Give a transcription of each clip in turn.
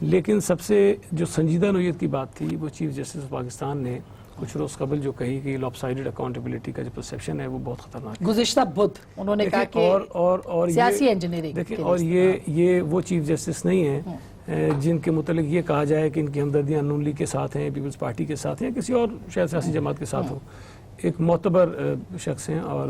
لیکن سب سے جو سنجیدہ نوعیت کی بات تھی وہ چیف جسٹس پاکستان نے کچھ روز قبل جو کہی کہ لاپ سائڈڈ اکاؤنٹیبلٹی کا جو پرسیپشن ہے وہ بہت خطرناک ہے. گزشتہ بدھ انہوں نے کہا کہ اور سیاسی انجینئرنگ دیکھیں اور یہ وہ چیف جسٹس نہیں ہیں جن کے متعلق یہ کہا جائے کہ ان کی ہمدردیاں نون لیگ کے ساتھ ہیں, پیپلز پارٹی کے ساتھ ہیں, کسی اور شاید سیاسی جماعت کے ساتھ ہو. ایک معتبر شخص ہیں اور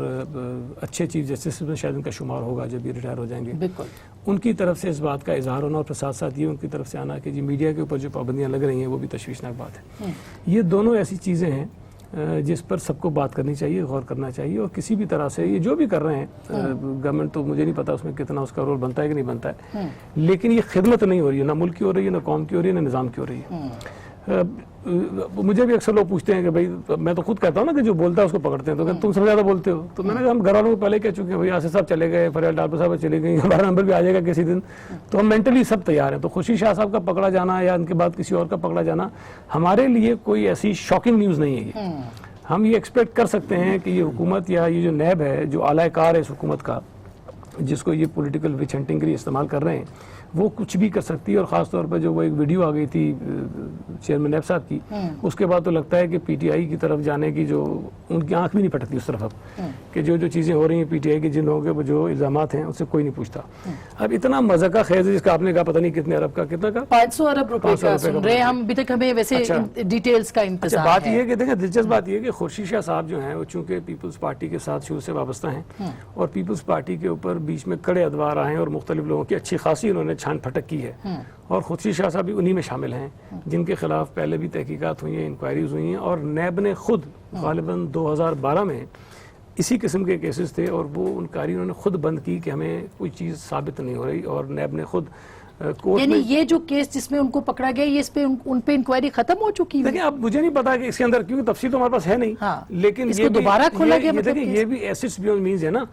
اچھے چیف جسٹس میں شاید ان کا شمار ہوگا جب یہ ریٹائر ہو جائیں گے. بالکل ان کی طرف سے اس بات کا اظہار ہونا اور ساتھ ساتھ یہ ان کی طرف سے آنا کہ جی میڈیا کے اوپر جو پابندیاں لگ رہی ہیں وہ بھی تشویشناک بات ہے. یہ دونوں ایسی چیزیں ہیں جس پر سب کو بات کرنی چاہیے, غور کرنا چاہیے, اور کسی بھی طرح سے یہ جو بھی کر رہے ہیں گورنمنٹ تو مجھے نہیں پتا اس میں کتنا اس کا رول بنتا ہے کہ نہیں بنتا ہے, لیکن یہ خدمت نہیں ہو رہی ہے, نہ ملک کی ہو رہی ہے, نہ قوم کی ہو رہی ہے, نہ نظام کی ہو رہی ہے. مجھے بھی اکثر لوگ پوچھتے ہیں کہ بھائی میں تو خود کہتا ہوں نا کہ جو بولتا ہے اس کو پکڑتے ہیں, تو تم سب زیادہ بولتے ہو. تو میں نے کہا ہم گھر والوں کو پہلے کہہ چکے ہیں بھائی آصف صاحب چلے گئے, فریال ڈالپور صاحب چلے گئے, ہمارا نمبر بھی آ جائے گا کسی دن, تو ہم مینٹلی سب تیار ہیں. تو خوشی شاہ صاحب کا پکڑا جانا یا ان کے بعد کسی اور کا پکڑا جانا ہمارے لیے کوئی ایسی شاکنگ نیوز نہیں ہے. یہ ہم یہ ایکسپیکٹ کر سکتے ہیں کہ یہ حکومت یا یہ جو نیب ہے جو اعلی کار ہے اس حکومت کا, جس کو یہ پولیٹیکل وچ ہنٹنگ کے لیے استعمال کر رہے ہیں, وہ کچھ بھی کر سکتی ہے. اور خاص طور پر جو وہ ایک ویڈیو آ گئی تھی چیئرمین نیب صاحب کی, اس کے بعد تو لگتا ہے کہ پی ٹی آئی کی طرف جانے کی جو ان کی آنکھ بھی نہیں پھٹکتی اس طرف اب, کہ جو چیزیں ہو رہی ہیں پی ٹی آئی کے جن لوگوں کے جو الزامات ہیں اس سے کوئی نہیں پوچھتا. اب اتنا مذاق خیز ہے جس کا آپ نے کہا پتہ نہیں کتنے ارب کا, کتنا کا 500 ارب روپے کا سن رہے ہیں ہم. ابھی تک ہمیں ویسے ڈیٹیلز کا انتظار ہے. بات یہ ہے کہ دیکھیں دلچسپ بات یہ ہے کہ خورشید شاہ صاحب جو ہیں وہ چونکہ پیپلز پارٹی کے ساتھ شروع سے وابستہ ہیں اور پیپلز پارٹی کے اوپر بیچ میں کڑے ادوار آئے ہیں اور مختلف لوگوں کی اچھی خاصی انہوں نے چھان پھٹک کی ہے, اور خورشید شاہ صاحب بھی انہی میں شامل ہیں جن کے خلاف پہلے بھی تحقیقات ہوئی ہیں, انکوائریز ہوئی ہیں, اور نیب نے خود غالباً 2012 میں اسی قسم کے کیسز تھے اور وہ انکوائری انہوں نے خود بند کی کہ ہمیں کوئی چیز ثابت نہیں ہو رہی, اور نیب نے خود یعنی یہ جو کیس جس میں ان کو پکڑا گیا یہ اس پہ ان پہ انکوائری ختم ہو چکی ہے. دیکھیں اب مجھے نہیں پتا کہ اس کے اندر کیونکہ تفصیل تو ہمارے پاس ہے نہیں, لیکن اس کو دوبارہ کھولا گیا, مطلب یہ بھی ایسٹس بیونڈ مینز ہے نا.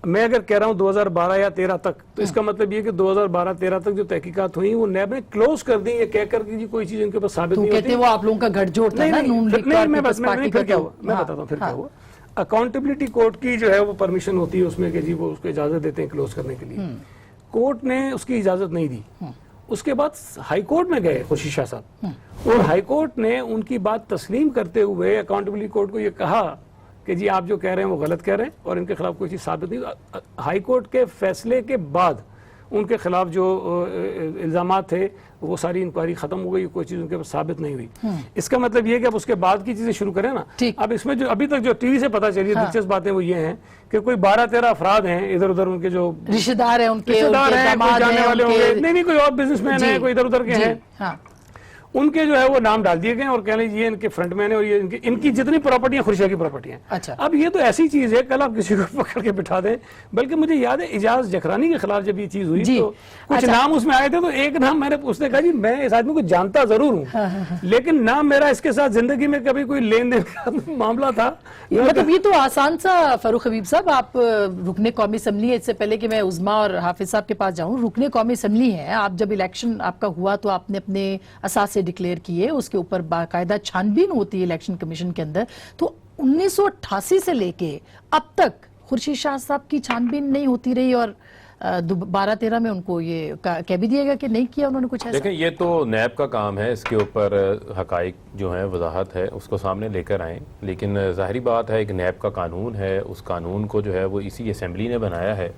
میں اگر کہہ رہا ہوں 2012 یا 13 تک, تو اس کا مطلب یہ کہ 2012-13 تک جو تحقیقات ہوئی وہ نیب نے کلوز کر دی یہ کہہ کر کہ کوئی چیز ان کے پاس ثابت نہیں ہوتی. کہتے وہ آپ لوگوں کا گھٹ جوڑ تھا نا نون لیگ میں بتاتا ہوں پھر کیا ہوا. اکاؤنٹیبلٹی کورٹ کی جو ہے وہ پرمیشن ہوتی ہے اس میں کہ جی وہ اس کو اجازت دیتے ہیں کلوز کرنے کے لیے. کورٹ نے اس کی اجازت نہیں دی. اس کے بعد ہائی کورٹ میں گئے خورشید شاہ صاحب, اور ہائی کورٹ نے ان کی بات تسلیم کرتے ہوئے اکاؤنٹیبلٹی کورٹ کو یہ کہا کہ جی آپ جو کہہ رہے ہیں وہ غلط کہہ رہے ہیں اور ان کے خلاف کوئی چیز ثابت نہیں. ہائی کورٹ کے فیصلے کے بعد ان کے خلاف جو الزامات تھے وہ ساری انکوائری ختم ہو گئی, کوئی چیز ان کے پاس ثابت نہیں ہوئی. اس کا مطلب یہ کہ اب اس کے بعد کی چیزیں شروع کریں نا. اب اس میں جو ابھی تک جو ٹی وی سے پتا چلی دلچسپ باتیں وہ یہ ہیں کہ کوئی 12-13 افراد ہیں ادھر ادھر ان کے جو رشتہ دار ہیں, ان کے جانے والے ہوں گے, نہیں کوئی اور بزنس مین ہیں, کوئی ادھر ادھر کے ہیں, ان کے جو ہے وہ نام ڈال دیے گئے اور کہہ لیں یہ ان کے فرنٹ مین ہے اور یہ ان کی جتنی پراپرٹیاں خورشید کی پراپرٹیاں. اب یہ تو ایسی چیز ہے کل آپ کسی کو پکڑ کے بٹھا دیں. بلکہ مجھے یاد ہے اعجاز جکرانی کے خلاف جب یہ چیز ہوئی تو کچھ نام اس میں آئے تھے, تو ایک نام میں نے اس نے کہا جی میں اس آدمی کو جانتا ضرور ہوں لیکن نام میرا اس کے ساتھ زندگی میں کبھی کوئی لین دین کا معاملہ تھا. مطلب یہ تو آسان سا فاروق حبیب صاحب, آپ رکن قومی اسمبلی ہے, اس سے پہلے کہ میں عظما اور حافظ صاحب کے پاس جاؤں, رکن قومی اسمبلی ہے, آپ جب الیکشن آپ کا ہوا تو آپ نے اپنے اثاثے ڈکلیئر کیے, اس کے اوپر باقاعدہ چھان بین ہوتی ہے الیکشن کمیشن کے اندر. تو 1988 سے لے کے اب تک خورشید شاہ صاحب کی چھان بین نہیں ہوتی رہی اور 12-13 میں ان کو یہ کہہ بھی دیا گیا کہ نہیں کیا انہوں نے کچھ ایسا. دیکھیں یہ تو نیب کا کام ہے, اس کے اوپر حقائق جو ہیں وضاحت ہے اس کو سامنے لے کر آئیں, لیکن ظاہری بات ہے کہ نیب کا قانون ہے, اس قانون کو جو ہے وہ اسی اسمبلی نے بنایا ہے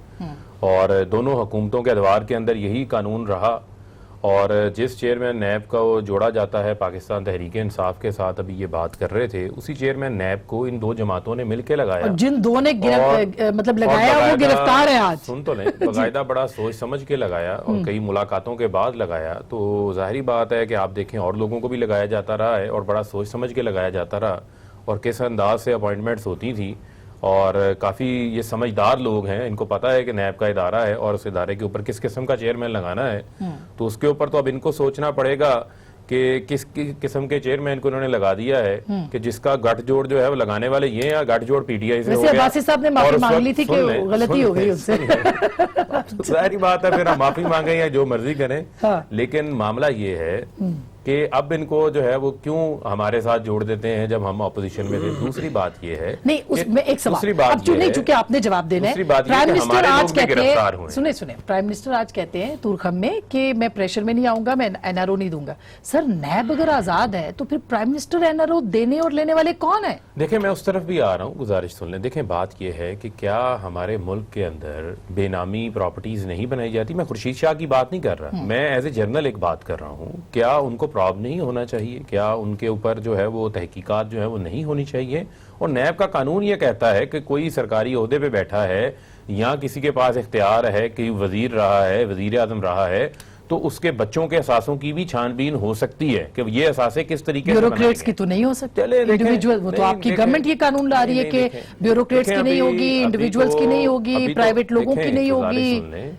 اور دونوں حکومتوں کے ادوار کے اندر یہی قانون رہا. اور جس چیئرمین نیب کا وہ جوڑا جاتا ہے پاکستان تحریک انصاف کے ساتھ, ابھی یہ بات کر رہے تھے, اسی چیئرمین نیب کو ان 2 جماعتوں نے مل کے لگایا, اور جن 2 نے مطلب لگایا وہ گرفتار ہیں آج. سن تو لیں, باقاعدہ بڑا سوچ سمجھ کے لگایا اور کئی ملاقاتوں کے بعد لگایا. تو ظاہری بات ہے کہ آپ دیکھیں اور لوگوں کو بھی لگایا جاتا رہا ہے اور بڑا سوچ سمجھ کے لگایا جاتا رہا, اور کس انداز سے اپوائنٹمنٹس ہوتی تھی, اور کافی یہ سمجھدار لوگ ہیں, ان کو پتا ہے کہ نیب کا ادارہ ہے اور اس ادارے کے اوپر کس قسم کا چیئرمین لگانا ہے. تو اس کے اوپر تو اب ان کو سوچنا پڑے گا کہ کس قسم کے چیئرمین کو انہوں نے لگا دیا ہے, کہ جس کا گٹھ جوڑ جو ہے وہ لگانے والے یہ ہیں, یا گٹھ جوڑ پی ٹی آئی سے ہو گیا. ویسے عباسی صاحب نے معافی مانگ لی تھی کہ غلطی ہو گئی اس سے. ظاہری بات ہے پھر ہم معافی مانگیں یا جو مرضی کریں, لیکن معاملہ یہ ہے کہ اب ان کو جو ہے وہ کیوں ہمارے ساتھ جوڑ دیتے ہیں جب ہم اپوزیشن میں تھے. دوسری بات یہ ہے نہیں اس میں ایک سوال اب نہیں چونکہ آپ نے جواب دینا ہے. پرائم منسٹر آج کہتے ہیں سنیں پرائم منسٹر آج کہتے ہیں تورخم میں کہ میں پریشر میں نہیں آؤں گا, میں این آر او نہیں دوں گا. سر نیب اگر آزاد ہے تو پھر prime minister N R O دینے اور لینے والے کون ہیں؟ دیکھیں میں اس طرف بھی آ رہا ہوں, گزارش سن لیں. دیکھیں بات یہ ہے کہ کیا ہمارے ملک کے اندر بے نامی پراپرٹیز نہیں بنائی جاتی؟ میں خورشید شاہ کی بات نہیں کر رہا, میں ایز اے جرنل ایک بات کر رہا ہوں. کیا ان کو پراب نہیں ہونا چاہیے؟ کیا ان کے اوپر جو ہے وہ تحقیقات جو ہے وہ نہیں ہونی چاہیے؟ اور نیب کا قانون یہ کہتا ہے کہ کوئی سرکاری عہدے پہ بیٹھا ہے یا کسی کے پاس اختیار ہے کہ وزیر رہا ہے, وزیر اعظم رہا ہے, تو اس کے بچوں کے اثاثوں کی بھی چھان بین ہو سکتی ہے کہ یہ اثاثے کس طریقے سے بیوروکریٹس کی تو نہیں ہو سکتی انڈیویجول. وہ تو آپ کی گورنمنٹ یہ قانون لا رہی ہے کہ بیوروکریٹس کی نہیں ہوگی, انڈیویجولز کی نہیں ہوگی, پرائیویٹ لوگوں کی نہیں ہوگی.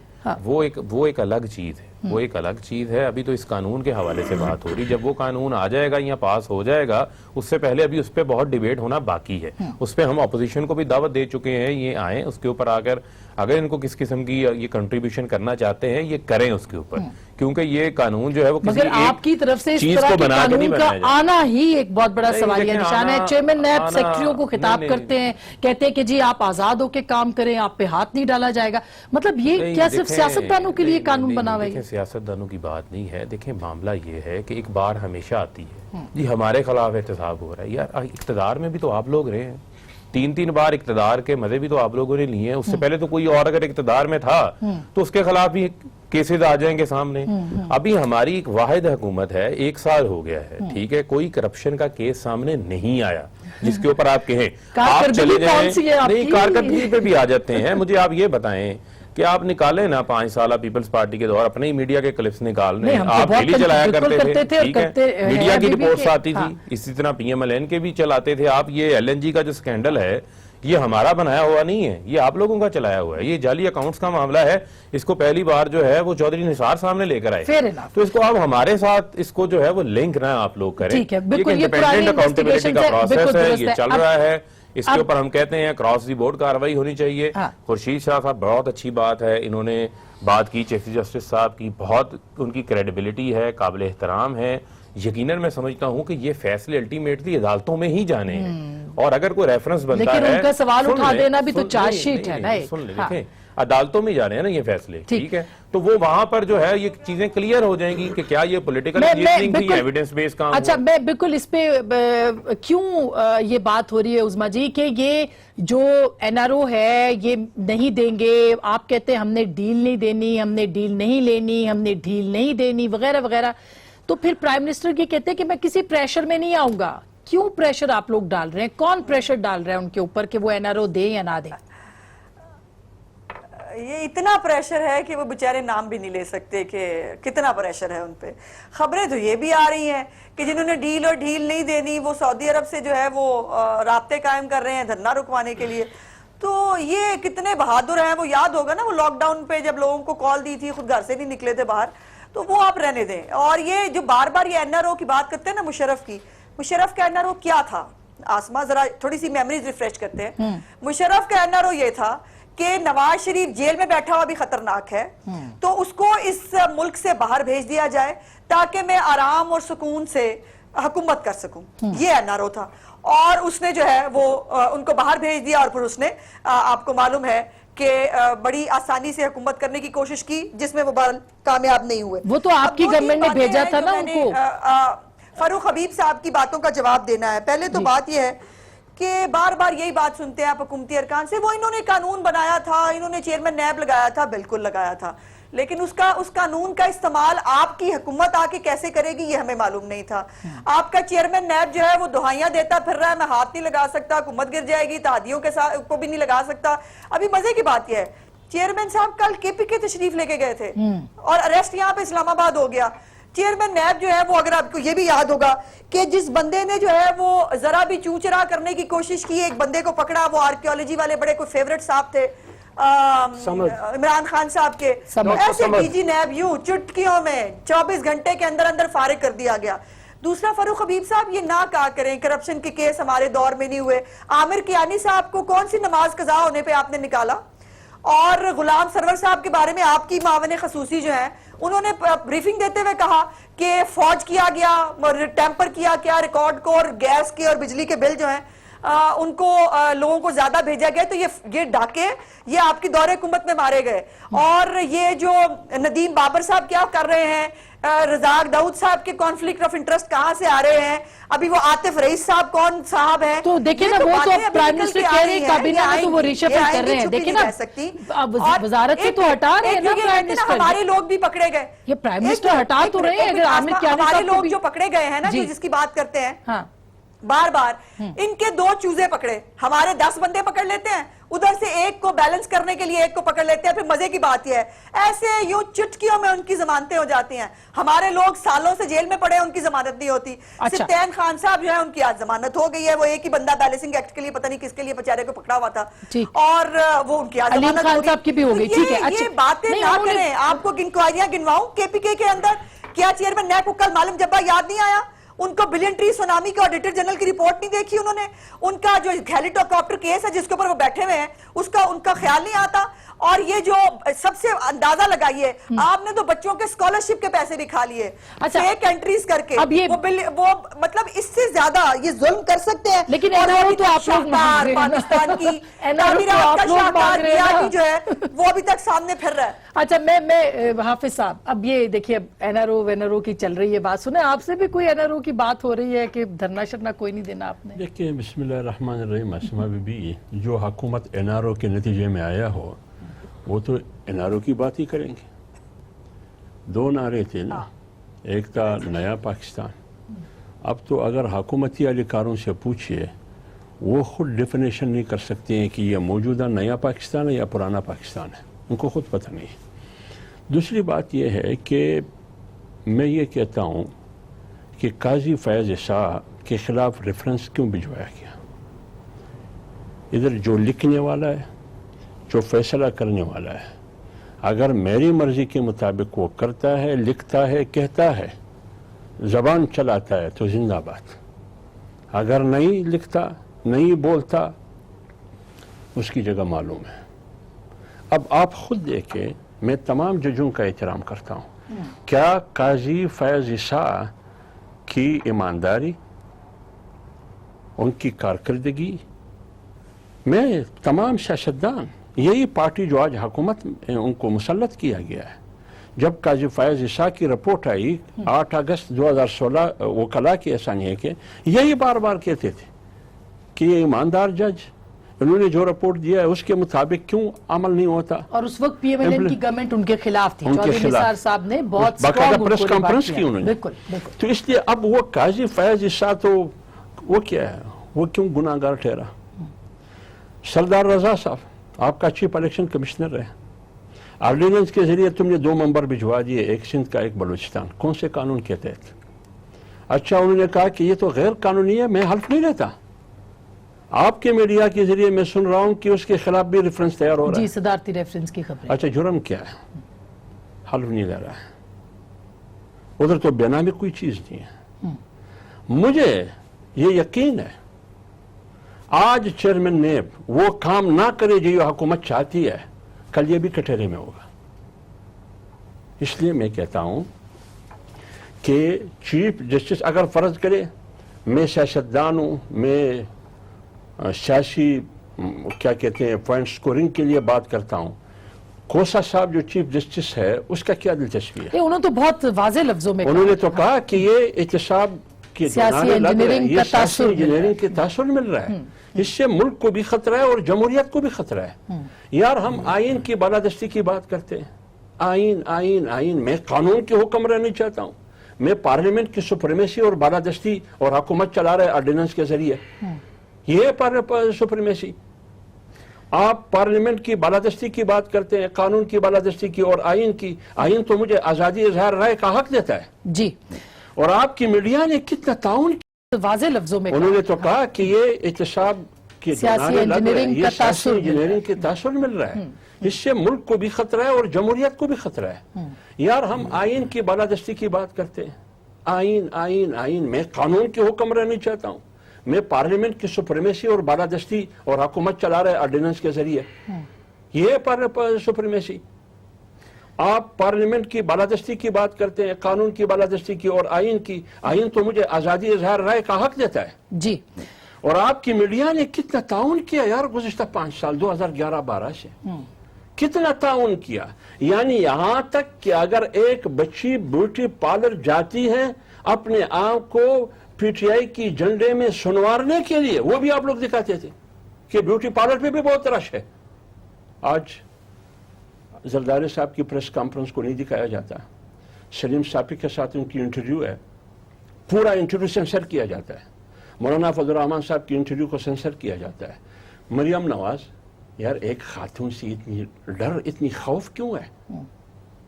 وہ ایک الگ چیز ہے, وہ ایک الگ چیز ہے. ابھی تو اس قانون کے حوالے سے بات ہو رہی. جب وہ قانون آ جائے گا یا پاس ہو جائے گا, اس سے پہلے ابھی اس پہ بہت ڈیبیٹ ہونا باقی ہے. اس پہ ہم اپوزیشن کو بھی دعوت دے چکے ہیں, یہ آئیں اس کے اوپر آ کر اگر ان کو کس قسم کی یہ کنٹریبیوشن کرنا چاہتے ہیں یہ کریں اس کے اوپر, کیونکہ یہ قانون جو ہے وہ مگر آپ کی طرف سے اس طرح کے قانون کا آنا ہی ایک بہت بڑا سوالیہ نشان ہے. چیئرمین نیب سیکٹریوں کو خطاب کرتے ہیں, کہتے ہیں کہ جی آپ آزاد ہو کے کام کریں, آپ پہ ہاتھ نہیں ڈالا جائے گا. مطلب یہ کیا صرف سیاستدانوں کے لیے قانون بنا ہوا ہے؟ سیاستدانوں کی بات نہیں ہے. دیکھیں معاملہ یہ ہے کہ ایک بار ہمیشہ آتی ہے جی ہمارے خلاف احتساب ہو رہا ہے. یار اقتدار میں بھی تو آپ لوگ رہے ہیں, 3 بار اقتدار کے مزے بھی تو آپ لوگوں نے لیے ہیں. اس سے پہلے تو کوئی اور اگر اقتدار میں تھا تو اس کے خلاف بھی کیسز آ جائیں گے سامنے. ابھی ہماری ایک واحد حکومت ہے, 1 سال ہو گیا ہے, ٹھیک ہے, کوئی کرپشن کا کیس سامنے نہیں آیا جس کے اوپر آپ کہیں. آپ چلے جائیں, نہیں کارکردگی پہ بھی آ جاتے ہیں. مجھے آپ یہ بتائیں کہ آپ نکالیں نا 5 سالہ پیپلز پارٹی کے دور اپنے ہی میڈیا کے کلپس نکال رہے ہیں. آپ ڈیلی چلایا کرتے تھے, ٹھیک ہے, میڈیا کی رپورٹس آتی تھی, اسی طرح پی ایم ایل این کے بھی چلاتے تھے آپ. یہ ایل این جی کا جو سکینڈل ہے یہ ہمارا بنایا ہوا نہیں ہے, یہ آپ لوگوں کا چلایا ہوا ہے. یہ جعلی اکاؤنٹس کا معاملہ ہے, اس کو پہلی بار جو ہے وہ چودھری نثار سامنے لے کر آئے, تو اس کو آپ ہمارے ساتھ اس کو جو ہے وہ لنک نہ آپ لوگ کریں. یہ انڈیپینڈنٹ اکاؤنٹیبلٹی کا پروسیس ہے, یہ چل رہا ہے, اس کے اوپر ہم کہتے ہیں کراس دی بورڈ کارروائی ہونی چاہیے. خورشید شاہ صاحب بہت اچھی بات ہے, انہوں نے بات کی چیف جسٹس صاحب کی, بہت ان کی کریڈیبلٹی ہے, قابل احترام ہے. یقیناً میں سمجھتا ہوں کہ یہ فیصلے الٹیمیٹلی عدالتوں میں ہی جانے ہیں, اور اگر کوئی ریفرنس بنتا ہے, لیکن ان کا سوال اٹھا دینا بھی تو چارج شیٹ ہے نا, سن لیں, دیکھیں عدالتوں میں جا رہے ہیں نا یہ فیصلے, ٹھیک ہے, تو وہ وہاں پر جو ہے یہ چیزیں کلیئر ہو جائیں گی کہ کیا یہ پولیٹیکل انجینئرنگ تھی, ایویڈنس بیس کام. اچھا میں بالکل اس پہ کیوں یہ بات ہو رہی ہے عظمیٰ جی کہ یہ جو این آر او ہے یہ نہیں دیں گے, آپ کہتے ہیں ہم نے ڈیل نہیں دینی, ہم نے ڈیل نہیں لینی, ہم نے ڈیل نہیں دینی وغیرہ وغیرہ, تو پھر پرائم منسٹر یہ کہتے ہیں کہ میں کسی پریشر میں نہیں آؤں گا. کیوں پریشر آپ لوگ ڈال رہے ہیں؟ کون پریشر ڈال رہا ہے ان کے اوپر کہ وہ این آر او دیں یا نہ دیں؟ یہ اتنا پریشر ہے کہ وہ بیچارے نام بھی نہیں لے سکتے کہ کتنا پریشر ہے ان پہ. خبریں تو یہ بھی آ رہی ہیں کہ جنہوں نے ڈیل اور ڈیل نہیں دینی وہ سعودی عرب سے جو ہے وہ رابطے قائم کر رہے ہیں دھرنا رکوانے کے لیے. تو یہ کتنے بہادر ہیں. وہ یاد ہوگا نا وہ لاک ڈاؤن پہ جب لوگوں کو کال دی تھی, خود گھر سے نہیں نکلے تھے باہر, تو وہ آپ رہنے دیں. اور یہ جو بار بار یہ این آر او کی بات کرتے ہیں نا مشرف کی, مشرف کا این آر او کیا تھا؟ آسما ذرا تھوڑی سی میموریز ریفریش کرتے ہیں. مشرف کا این آر او یہ تھا کہ نواز شریف جیل میں بیٹھا ہوا بھی خطرناک ہے, تو اس کو اس ملک سے باہر بھیج دیا جائے تاکہ میں آرام اور سکون سے حکومت کر سکوں. یہ این آر او تھا, اور اس نے جو ہے وہ ان کو باہر بھیج دیا, اور پھر اس نے آپ کو معلوم ہے کہ بڑی آسانی سے حکومت کرنے کی کوشش کی جس میں وہ کامیاب نہیں ہوئے. وہ تو آپ کی گورنمنٹ نے بھیجا تھا نا ان کو. فاروق حبیب صاحب کی باتوں کا جواب دینا ہے. پہلے تو بات یہ ہے کہ بار بار یہی بات سنتے ہیں آپ حکومتی ارکان سے, وہ انہوں نے قانون بنایا تھا, انہوں نے چیئرمین نیب لگایا تھا. بالکل لگایا تھا, لیکن اس قانون کا استعمال آپ کی حکومت آ کے کیسے کرے گی یہ ہمیں معلوم نہیں تھا. آپ کا چیئرمین نیب جو ہے وہ دہائیاں دیتا پھر رہا ہے, میں ہاتھ نہیں لگا سکتا, حکومت گر جائے گی, تادیوں کے ساتھ کو بھی نہیں لگا سکتا. ابھی مزے کی بات یہ ہے, چیئرمین صاحب کل کے پی کے تشریف لے کے گئے تھے اور اریسٹ یہاں پہ اسلام آباد ہو گیا. چیئرمین نیب جو ہے وہ, اگر آپ کو یہ بھی یاد ہوگا کہ جس بندے نے جو ہے وہ ذرا بھی چوچرا کرنے کی کوشش کی, ایک بندے کو پکڑا, وہ آرکیولوجی والے بڑے کوئی فیورٹ صاحب تھے عمران خان صاحب کے, ایسے ڈی جی نیب یوں چٹکیوں میں 24 گھنٹے کے اندر اندر فارغ کر دیا گیا. دوسرا فاروق حبیب صاحب یہ نہ کہا کریں کرپشن کے کیس ہمارے دور میں نہیں ہوئے. عامر کیانی صاحب کو کون سی نماز قضا ہونے پہ آپ نے نکالا, اور غلام سرور صاحب کے بارے میں آپ کی معاون خصوصی جو ہیں انہوں نے بریفنگ دیتے ہوئے کہا کہ فوج کیا گیا، ٹیمپر کیا کیا ریکارڈ کو، اور گیس کے اور بجلی کے بل جو ہیں ان کو لوگوں کو زیادہ بھیجا گیا. تو یہ ڈاکے یہ آپ کی دور حکومت میں مارے گئے. اور یہ جو ندیم بابر صاحب کیا کر رہے ہیں، رزاق داؤد صاحب کے کانفلکٹ آف انٹرسٹ کہاں سے آ رہے ہیں، ابھی وہ عاطف رئیس صاحب کون صاحب ہیں. تو دیکھیں نا، وہ تو پرائم منسٹر کہہ رہے ہیں کابینہ میں تو وہ ریشفل کر رہے ہیں. دیکھیں نا اب وزارت سے تو ہٹا رہے ہیں نا پرائم منسٹر. ہمارے لوگ بھی پکڑے گئے، یہ پرائم منسٹر ہٹا تو رہے ہیں. اگر عامر کیانی ہمارے صاحب کو لوگ بھی جو پکڑے گئے ہیں نا، جو جس کی بات کرتے ہیں ہاں بار بار، ان کے 2 چوزے پکڑے، ہمارے 10 بندے پکڑ لیتے ہیں، ادھر سے ایک کو بیلنس کرنے کے لیے ایک کو پکڑ لیتے ہیں. پھر مزے کی بات یہ ہے ایسے یوں چٹکیوں میں ان کی ضمانتیں ہو جاتی ہیں. ہمارے لوگ سالوں سے جیل میں پڑے ہیں، ان کی ضمانت نہیں ہوتی. ستین خان صاحب جو ہے ان کی آج ضمانت ہو گئی ہے. وہ ایک ہی بندہ بیلنسنگ ایکٹ کے لیے پتہ نہیں کس کے لیے بیچارے کو پکڑا ہوا تھا، اور وہ ان کی آج علیم ضمانت خان ہو صاحب کی بھی ہو گئی. ٹھیک ہے، یہ باتیں نہ کریں. آپ کو انکوائریاں گنواؤں کے پی کے اندر. کیا چیئرمین نیک اکل معلوم جبا یاد نہیں آیا؟ ان کو بلین ٹری سونامی کے آڈیٹر جنرل کی رپورٹ نہیں دیکھی انہوں نے؟ ان کا جو ہیلی کاپٹر کیس ہے جس کے اوپر وہ بیٹھے ہوئے ہیں اس کا ان کا خیال نہیں آتا. اور یہ جو سب سے اندازہ لگائیے، آپ نے تو بچوں کے اسکالرشپ کے پیسے بھی کھا لیے فیک انٹریز کر کے. وہ مطلب اس سے زیادہ یہ ظلم کر سکتے ہیں. لیکن تو آپ لوگ پاکستان کی تعمیرات کا شاہکار جو ہے وہ ابھی تک سامنے پھر رہا ہے. اچھا میں حافظ صاحب، اب یہ دیکھیے این آر او وین آر او کی چل رہی ہے بات، سنیں آپ سے بھی کوئی این آر او کی بات ہو رہی ہے کہ دھرنا شرنا کوئی نہیں دینا آپ نے؟ دیکھیں، بسم اللہ الرحمن الرحیم. اسما بی بی، جو حکومت این آر او کے نتیجے میں آیا ہو وہ تو این آر او کی بات ہی کریں گے. 2 نعرے تھے نا، ایک تھا نیا پاکستان. اب تو اگر حکومتی اہلکاروں سے پوچھئے وہ خود ڈیفینیشن نہیں کر سکتے ہیں کہ یہ موجودہ نیا پاکستان ہے یا پرانا پاکستان ہے، ان کو خود پتہ نہیں ہے. دوسری بات یہ ہے کہ میں یہ کہتا ہوں کہ قاضی فیض عیسیٰ کے خلاف ریفرنس کیوں بھجوایا گیا؟ ادھر جو لکھنے والا ہے، جو فیصلہ کرنے والا ہے، اگر میری مرضی کے مطابق وہ کرتا ہے، لکھتا ہے، کہتا ہے، زبان چلاتا ہے تو زندہ باد. اگر نہیں لکھتا، نہیں بولتا، اس کی جگہ معلوم ہے. اب آپ خود دیکھیں، میں تمام ججوں کا احترام کرتا ہوں. کیا قاضی فیض عیسیٰ کی ایمانداری، ان کی کارکردگی میں تمام سیاستدان، یہی پارٹی جو آج حکومت ان کو مسلط کیا گیا ہے، جب قاضی فیض عیسیٰ کی رپورٹ آئی 8 اگست 2016 وکلاء کی ایسانی ہے کہ یہی بار بار کہتے تھے کہ یہ ایماندار جج، انہوں نے جو رپورٹ دیا ہے اس کے مطابق کیوں عمل نہیں ہوتا. اور اس وقت پی ایم ایل این کی گورنمنٹ ان کے خلاف تھی. چودھری نثار صاحب نے بہت باقاعدہ پریس کانفرنس کی انہوں نے. بالکل. تو اس لیے اب وہ قاضی فیض عیسیٰ تو وہ کیا ہے، وہ کیوں گناہ گار ٹھہرا؟ سردار رضا صاحب آپ کا چیف الیکشن کمشنر رہے، آرڈیننس کے ذریعے تم نے 2 ممبر بھجوا دیے، ایک سندھ کا ایک بلوچستان. کون سے قانون کے تحت؟ اچھا انہوں نے کہا کہ یہ تو غیر قانونی ہے، میں حلف نہیں لیتا. آپ کے میڈیا کے ذریعے میں سن رہا ہوں کہ اس کے خلاف بھی ریفرنس تیار ہو رہا ہے. جی، صدارتی ریفرنس کی خبر. اچھا جرم کیا ہے؟ حلف نہیں لے رہا ہے. ادھر تو بنا میں کوئی چیز نہیں ہے. مجھے یہ یقین ہے آج چیئرمین نیب وہ کام نہ کرے جو حکومت چاہتی ہے، کل یہ بھی کٹہرے میں ہوگا. اس لیے میں کہتا ہوں کہ چیف جسٹس اگر فرض کرے میں سیاستدان ہوں، میں سیاسی کیا کہتے ہیں پوائنٹ سکورنگ کے لیے بات کرتا ہوں، کوسا صاحب جو چیف جسٹس ہے اس کا کیا دلچسپی ہے؟ انہوں نے تو بہت واضح لفظوں میں انہوں نے تو کہا کہ یہ احتساب کے سیاسی انجینئرنگ کا تاثر انجینئرنگ کے تاثر مل رہا ہے. اس سے ملک کو بھی خطرہ ہے اور جمہوریت کو بھی خطرہ ہے. یار ہم آئین کی بالادستی کی بات کرتے ہیں. آئین آئین آئین، میں قانون کے حکم رہنا چاہتا ہوں. میں پارلیمنٹ کی سپریمیسی اور بالادستی اور حکومت چلا رہے آرڈیننس کے ذریعے. یہ سپریمیسی، آپ پارلیمنٹ کی بالادستی کی بات کرتے ہیں، قانون کی بالادستی کی اور آئین کی. آئین تو مجھے آزادی اظہار رائے کا حق دیتا ہے. جی، اور آپ کی میڈیا نے کتنا تعاون کیا. واضح لفظوں میں انہوں نے تو کہا کہ یہ احتساب کے سیاسی انجینئرنگ کا تاثر انجینئرنگ کے تاثر مل رہا ہے. اس سے ملک کو بھی خطرہ ہے اور جمہوریت کو بھی خطرہ ہے. یار ہم آئین کی بالادستی کی بات کرتے ہیں. آئین آئین آئین، میں قانون کے حکم رہنا چاہتا ہوں. میں پارلیمنٹ کی سپریمیسی اور بالادستی اور حکومت چلا رہے آرڈیننس کے ذریعے. یہ پر سپریمیسی. آپ پارلیمنٹ کی بالادستی کی بات کرتے ہیں, قانون کی بالادستی کی اور آئین کی. آئین تو مجھے آزادی اظہار رائے کا حق دیتا ہے. جی. اور آپ کی میڈیا نے کتنا تعاون کیا یار گزشتہ 5 سال 2011-12 سے, کتنا تعاون کیا. یعنی یہاں تک کہ اگر ایک بچی بیوٹی پارلر جاتی ہے اپنے آپ کو پی ٹی آئی کی جھنڈے میں سنوارنے کے لیے, وہ بھی آپ لوگ دکھاتے تھے کہ بیوٹی پارلر پہ بھی بہت رش ہے. آج زرداری صاحب کی پریس کانفرنس کو نہیں دکھایا جاتا. سلیم صافی کے ساتھ ان کی انٹرویو ہے, پورا انٹرویو سینسر کیا جاتا ہے. مولانا فضل الرحمان صاحب کی انٹرویو کو سینسر کیا جاتا ہے. مریم نواز, یار ایک خاتون سے اتنی ڈر, اتنی خوف کیوں ہے؟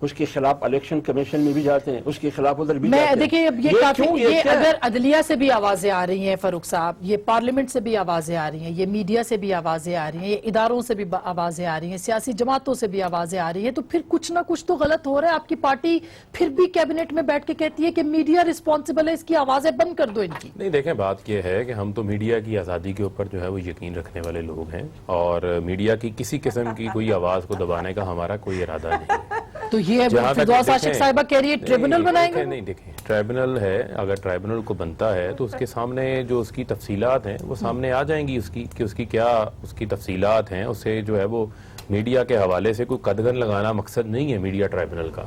اس کے خلاف الیکشن کمیشن میں بھی جاتے ہیں, اس کے خلاف ادھر بھی جاتے ہیں. دیکھیں اب یہ کافی, یہ اگر عدلیہ سے بھی آوازیں آ رہی ہیں فاروق صاحب, یہ پارلیمنٹ سے بھی آوازیں آ رہی ہیں, یہ میڈیا سے بھی آوازیں آ رہی ہیں, یہ اداروں سے بھی آوازیں آ رہی ہیں, سیاسی جماعتوں سے بھی آوازیں آ رہی ہیں, تو پھر کچھ نہ کچھ تو غلط ہو رہا ہے. آپ کی پارٹی پھر بھی کیبنٹ میں بیٹھ کے کہتی ہے کہ میڈیا رسپانسبل ہے, اس کی آوازیں بند کر دو ان کی. نہیں دیکھیں, بات یہ ہے کہ ہم تو میڈیا کی آزادی کے اوپر جو ہے وہ یقین رکھنے والے لوگ ہیں, اور میڈیا کی کسی قسم کی کوئی آواز کو دبانے کا ہمارا کوئی ارادہ نہیں ہے. تو یہ فردوس عاشق صاحبہ کہہ رہی ہے ٹریبونل بنائیں گے. نہیں دیکھیں, ٹریبونل ہے, اگر ٹریبونل کو بنتا ہے تو اس کے سامنے جو اس کی تفصیلات ہیں وہ سامنے آ جائیں گی, اس کی کہ اس کی کیا اس کی تفصیلات ہیں. اسے جو ہے وہ میڈیا کے حوالے سے کوئی قدغن لگانا مقصد نہیں ہے میڈیا ٹریبونل کا.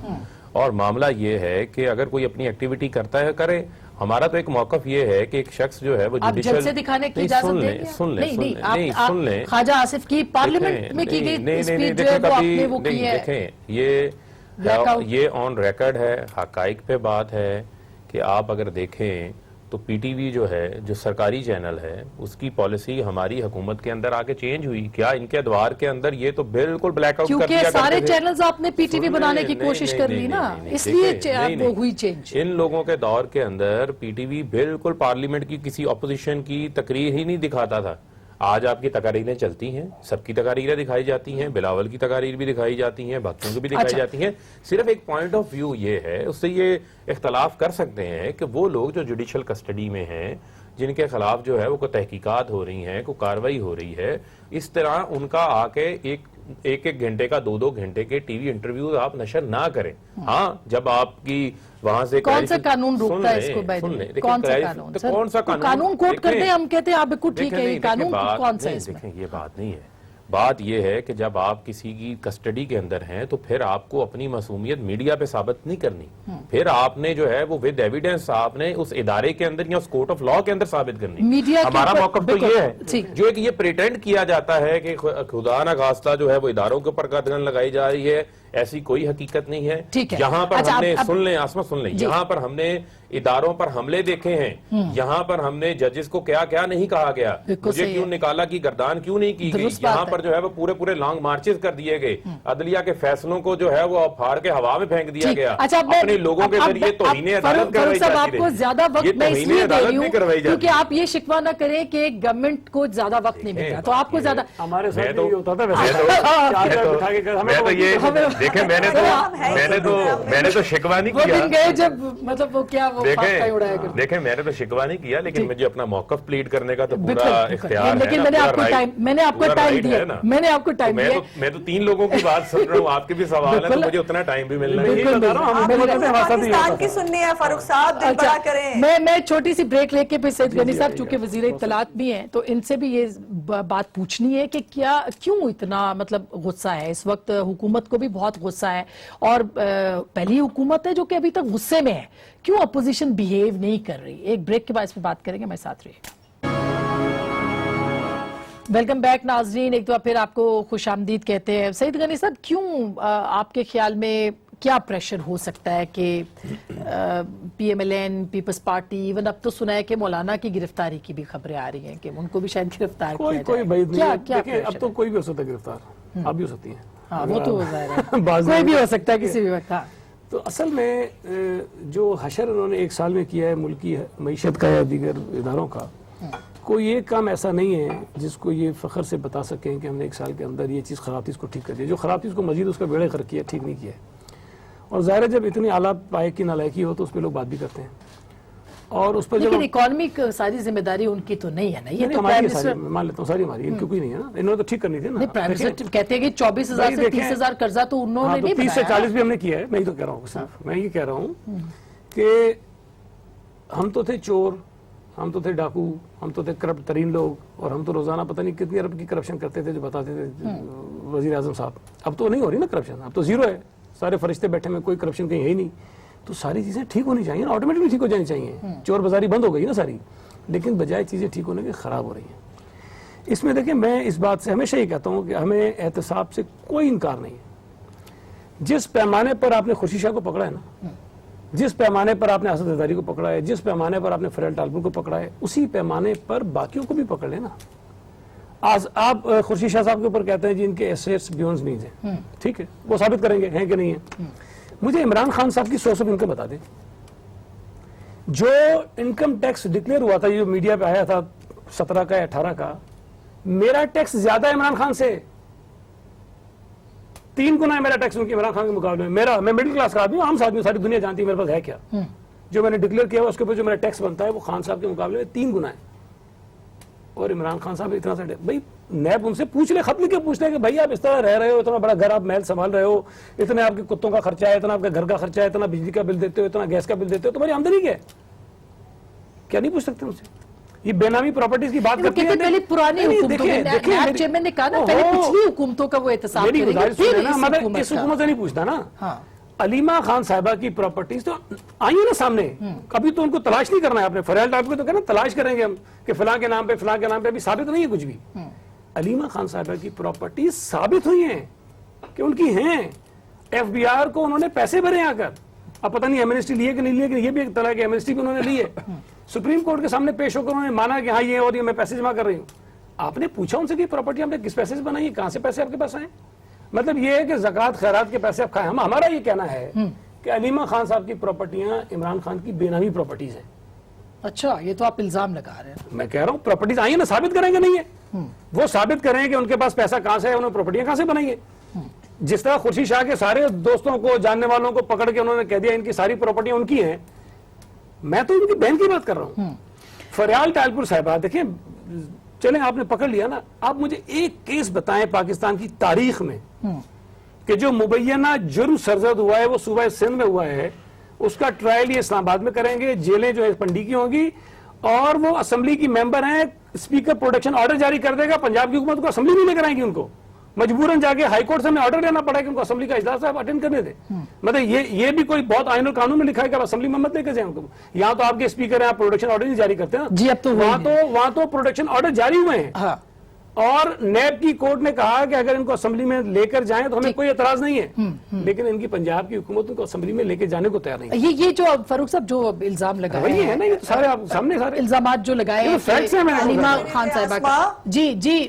اور معاملہ یہ ہے کہ اگر کوئی اپنی ایکٹیویٹی کرتا ہے کرے. ہمارا تو ایک موقف یہ ہے کہ ایک شخص جو ہے وہ جوڈیشل, آپ جج سے دکھانے کی اجازت دیں گے؟ سن لیں, خواجہ آصف کی پارلیمنٹ میں کی گئی اسپیچ جو ہے وہ آپ نے وہ کی ہے. دیکھیں یہ آن ریکارڈ ہے, حقائق پہ بات ہے کہ آپ اگر دیکھیں تو پی ٹی وی جو ہے, جو سرکاری چینل ہے, اس کی پالیسی ہماری حکومت کے اندر آگے چینج ہوئی. کیا ان کے ادوار کے اندر یہ تو بالکل بلیک آؤٹ کر دیا کرتے تھے. کیونکہ سارے چینلز آپ نے پی ٹی وی بنانے کی کوشش کر لی نا, اس لیے وہ ہوئی چینج. ان لوگوں کے دور کے اندر پی ٹی وی بالکل پارلیمنٹ کی کسی اپوزیشن کی تقریر ہی نہیں دکھاتا تھا. آج آپ کی تقاریریں چلتی ہیں, سب کی تقاریریں دکھائی جاتی ہیں, بلاول کی تقاریر بھی دکھائی جاتی ہیں, باقیوں کی بھی دکھائی جاتی ہیں. صرف ایک پوائنٹ آف ویو یہ ہے, اس سے یہ اختلاف کر سکتے ہیں کہ وہ لوگ جو جوڈیشل کسٹڈی میں ہیں, جن کے خلاف جو ہے وہ کوئی تحقیقات ہو رہی ہیں, کوئی کاروائی ہو رہی ہے, اس طرح ان کا آ کے ایک گھنٹے کا 2 گھنٹے کے ٹی وی انٹرویو آپ نشر نہ کریں. ہاں, جب آپ کی وہاں سے کون سا قانون روکتا ہے اس کو؟ کون سا قانون کوٹ کرتے ہیں, ہم کہتے ہیں آپ بالکل ٹھیک ہے, قانون کون سا ہے اس میں؟ یہ بات نہیں ہے. بات یہ ہے کہ جب آپ کسی کی کسٹڈی کے اندر ہیں تو پھر آپ کو اپنی معصومیت میڈیا پہ ثابت نہیں کرنی. پھر آپ نے جو ہے وہ ود ایویڈنس آپ نے اس ادارے کے اندر یا اس کورٹ آف لا کے اندر ثابت کرنی. ہمارا موقف تو یہ ہے جو ایک یہ پریٹینڈ کیا جاتا ہے کہ خدا نہ خواستہ جو ہے وہ اداروں کے اوپر قدغن لگائی جا رہی ہے, ایسی کوئی حقیقت نہیں ہے. یہاں پر ہم نے, سن لیں آسما سن لیں, یہاں پر ہم نے اداروں پر حملے دیکھے ہیں, یہاں پر ہم نے ججز کو کیا کیا نہیں کہا گیا, مجھے کیوں نکالا کی گردان کیوں نہیں کی گئی, یہاں پر جو ہے وہ پورے لانگ مارچز کر دیے گئے, عدلیہ کے فیصلوں کو جو ہے وہ پھاڑ کے ہوا میں پھینک دیا گیا, اپنے لوگوں کے ذریعے توہین عدالت کروائی جاتی رہی. آپ کو زیادہ وقت میں اس لیے دے رہی ہوں کیونکہ آپ یہ شکوہ نہ کریں کہ گورنمنٹ کو زیادہ وقت نہیں ملتا, تو آپ کو زیادہ ہمارے ساتھ یہ ہوتا تھا. میں تو یہ دیکھیں, میں نے تو شکوہ نہیں کیا, گئے جب مطلب وہ کیا وہ دیکھیں میں نے تو شکوہ نہیں کیا, لیکن مجھے اپنا موقف پلیڈ کرنے کا تو پورا اختیار ہے. لیکن میں نے آپ کو ٹائم دیا, میں تو 3 لوگوں کی بات سن رہا ہوں, آپ کے بھی سوال ہے تو مجھے اتنا ٹائم بھی ملنا پاکستان کی سننی ہے فاروق صاحب, دل بڑا کریں. میں چھوٹی سی بریک لے کے پھر سید غنی صاحب چونکہ وزیر اطلاعات بھی ہیں تو ان سے بھی یہ بات پوچھنی ہے کہ کیوں اتنا مطلب غصہ ہے اس وقت. حکومت کو بھی بہت غصہ ہے, اور پہلی حکومت ہے جو کہ ابھی تک غصے میں ہے, کیوں اپوزیشن بیہیو نہیں کر رہی. ایک بریک کے بعد اس پہ بات کریں گے, میں ساتھ رہیے گا. ویلکم بیک ناظرین, ایک دفعہ پھر آپ کو خوش آمدید کہتے ہیں. سید غنی صاحب, کیوں آپ کے خیال میں کیا پریشر ہو سکتا ہے کہ P M L N, Peoples Party, even اب تو سنا ہے کہ مولانا کی گرفتاری کی بھی خبریں آ رہی ہیں کہ ان کو بھی شاید گرفتار کیا جائے. کوئی بعید نہیں ہے, دیکھیں اب تو کوئی بھی ہو سکتا ہے گرفتار, آپ بھی ہو سکتی ہیں. ہاں وہ تو کوئی بھی ہو سکتا ہے کسی بھی وقت. تو اصل میں جو حشر انہوں نے 1 سال میں کیا ہے ملکی معیشت کا یا دیگر اداروں کا, کوئی ایک کام ایسا نہیں ہے جس کو یہ فخر سے بتا سکیں کہ ہم نے 1 سال کے اندر یہ چیز خراب تھی اس کو ٹھیک کر دیا. جو خراب تھی اس کو مزید اس کا بیڑے غرق کیا, ٹھیک نہیں کیا. اور ظاہر ہے جب اتنی اعلیٰ پائے کی نالائکی ہو تو اس پہ لوگ بات بھی کرتے ہیں. اور اس پر جب لیکن اکانومک ساری ذمہ داری ان کی تو نہیں ہے نا, یہ تو ہماری پرائم ساری منسٹر مان لیتا ہوں ساری ہماری, ان کی کوئی نہیں ہے نا, انہوں نے تو ٹھیک کرنی تھی نا. پرائم منسٹر کہتے ہیں کہ 24,000 سے 30,000 قرضہ تو انہوں نے نہیں 30 سے بنایا. 40 بھی ہم نے کیا ہے, میں ہی تو کہہ رہا ہوں صرف, میں یہ کہہ رہا ہوں کہ ہم تو تھے چور, ہم تو تھے ڈاکو, ہم تو تھے کرپٹ ترین لوگ, اور ہم تو روزانہ پتہ نہیں کتنی ارب کی کرپشن کرتے تھے جو بتاتے تھے وزیر اعظم صاحب. اب تو نہیں ہو رہی نا کرپشن, اب تو زیرو ہے, سارے فرشتے بیٹھے میں, کوئی کرپشن کہیں ہے ہی نہیں. تو ساری چیزیں ٹھیک ہونی چاہیے نا, آٹومیٹکلی ٹھیک ہو جانی چاہیے. چور بازاری بند ہو گئی نا ساری, لیکن بجائے چیزیں ٹھیک ہونے کے خراب ہو رہی ہیں. اس میں دیکھیں میں اس بات سے ہمیشہ یہ کہتا ہوں کہ ہمیں احتساب سے کوئی انکار نہیں ہے. جس پیمانے پر آپ نے خورشید شاہ کو پکڑا ہے نا, جس پیمانے پر آپ نے اسد زرداری کو پکڑا ہے, جس پیمانے پر آپ نے فریل ٹالپور کو پکڑا ہے, اسی پیمانے پر باقیوں کو بھی پکڑ لینا. آج آپ خورشید شاہ صاحب کے اوپر کہتے ہیں جی ان کے ایسیٹس بیونز مینز ہیں, ٹھیک ہے, وہ ثابت کریں گے ہیں کہ نہیں ہیں. مجھے عمران خان صاحب کی سورس آف انکم بتا دیں. جو انکم ٹیکس ڈکلیئر ہوا تھا, جو میڈیا پہ آیا تھا 17 کا یا 18 کا, میرا ٹیکس زیادہ ہے عمران خان سے, 3 گنا ہے میرا ٹیکس ان کے عمران خان کے مقابلے میں. میں مڈل کلاس کا آدمی ہوں, عام آدمی ہوں, ساری دنیا جانتی ہے میرے پاس ہے کیا. جو میں نے ڈکلیئر کیا اس کے اوپر جو میرا ٹیکس بنتا ہے وہ خان صاحب کے مقابلے میں 3 گنا ہے. اور عمران خان صاحب اتنا سا بھائی نیب ان سے پوچھ لے, خط لکھ کے پوچھ لے کہ بھائی آپ اس طرح رہ رہے ہو, اتنا بڑا گھر آپ محل سنبھال رہے ہو, اتنے آپ کے کتوں کا خرچہ ہے, اتنا آپ کے گھر کا خرچہ ہے, اتنا بجلی کا بل دیتے ہو, اتنا گیس کا بل دیتے ہو, تمہاری آمدنی کیا ہے, کیا نہیں پوچھ سکتے ان سے. یہ بے نامی پراپرٹیز کی بات کرتے ہیں. پہلے پرانی حکومتوں میں نیب چیئرمین نے کہا نا پہلے پچھلی حکومتوں کا وہ احتساب میری کریں گے, گزارش پھر سنیں نا, اس مگر حکومت اس کا. حکومت سے نہیں پوچھتا نا. ہاں علیمہ خان صاحبہ کی پراپرٹیز تو آئی ہیں نا سامنے, کبھی تو ان کو تلاش نہیں کرنا ہے. آپ نے فریل ٹالپور کو تو کہنا تلاش کریں گے ہم کہ فلاں کے نام پہ فلاں کے نام پہ, ابھی ثابت نہیں ہے کچھ بھی. علیمہ خان صاحبہ کی پراپرٹیز ثابت ہوئی ہیں کہ ان کی ہیں. ایف بی آر کو انہوں نے پیسے بھرے آ کر, اب پتہ نہیں ایمنسٹی لیے کہ نہیں لیے, کہ یہ بھی ایک طرح کی ایمنسٹی بھی انہوں نے لی ہے. سپریم کورٹ کے سامنے پیش ہو کر انہوں نے مانا کہ ہاں یہ اور یہ میں پیسے جمع کر رہی ہوں. آپ نے پوچھا ان سے کہ پراپرٹی آپ نے کس پیسے سے بنائی ہے, کہاں سے پیسے آپ کے پاس آئے. مطلب یہ ہے کہ زکوٰۃ خیرات کے پیسے آپ کھائیں. ہمارا یہ کہنا ہے کہ علیمہ خان صاحب کی پراپرٹیاں عمران خان کی بے نامی پراپرٹیز ہیں. اچھا, یہ تو آپ الزام لگا رہے ہیں. میں کہہ رہا ہوں پراپرٹیز آئی ہیں نا, ثابت کریں گے نہیں ہے, وہ ثابت کریں کہ ان کے پاس پیسہ کہاں سے ہے, انہوں نے پراپرٹیاں کہاں سے بنائی ہے. جس طرح خورشید شاہ کے سارے دوستوں کو, جاننے والوں کو پکڑ کے انہوں نے کہہ دیا ان کی ساری پراپرٹیاں ان کی ہیں. میں تو ان کی بہن کی بات کر رہا ہوں. فریال ٹالپور صاحبہ, دیکھیں چلیں آپ نے پکڑ لیا نا, آپ مجھے ایک کیس بتائیں پاکستان کی تاریخ میں کہ جو مبینہ جرم سرزد ہوا ہے وہ صوبہ سندھ میں ہوا ہے, اس کا ٹرائل یہ اسلام آباد میں کریں گے, جیلیں جو ہے پنڈی کی ہوں گی, اور وہ اسمبلی کی ممبر ہیں, اسپیکر پروٹیکشن آرڈر جاری کر دے گا, پنجاب کی حکومت کو اسمبلی نہیں لے کر آئیں گی, ان کو مجبوراً جا کے ہائی کورٹ سے ہمیں آرڈر لینا پڑا کہ ان کو اسمبلی کا اجلاس صاحب اٹینڈ کرنے دے. مطلب یہ بھی کوئی بہت آئین اور قانون میں لکھا ہے کہ آپ اسمبلی میں مت لے کے جائیں ان کو. یہاں تو آپ کے اسپیکر ہیں, آپ پروٹیکشن آرڈر نہیں جاری کرتے نا. جی, اب تو وہاں تو پروٹیکشن آرڈر جاری ہوئے ہیں, اور نیب کی کورٹ نے کہا کہ اگر ان کو اسمبلی میں لے کر جائیں تو ہمیں کوئی اعتراض نہیں ہے, لیکن ان کی پنجاب کی حکومت ان کو اسمبلی میں لے کے جانے کو تیار نہیں. یہ جو فاروق صاحب جو الزام لگائے وہی ہے نا, یہ سارے آپ سامنے سارے الزامات جو لگائے یہ facts ہیں. علیمہ خان صاحبہ کا, جی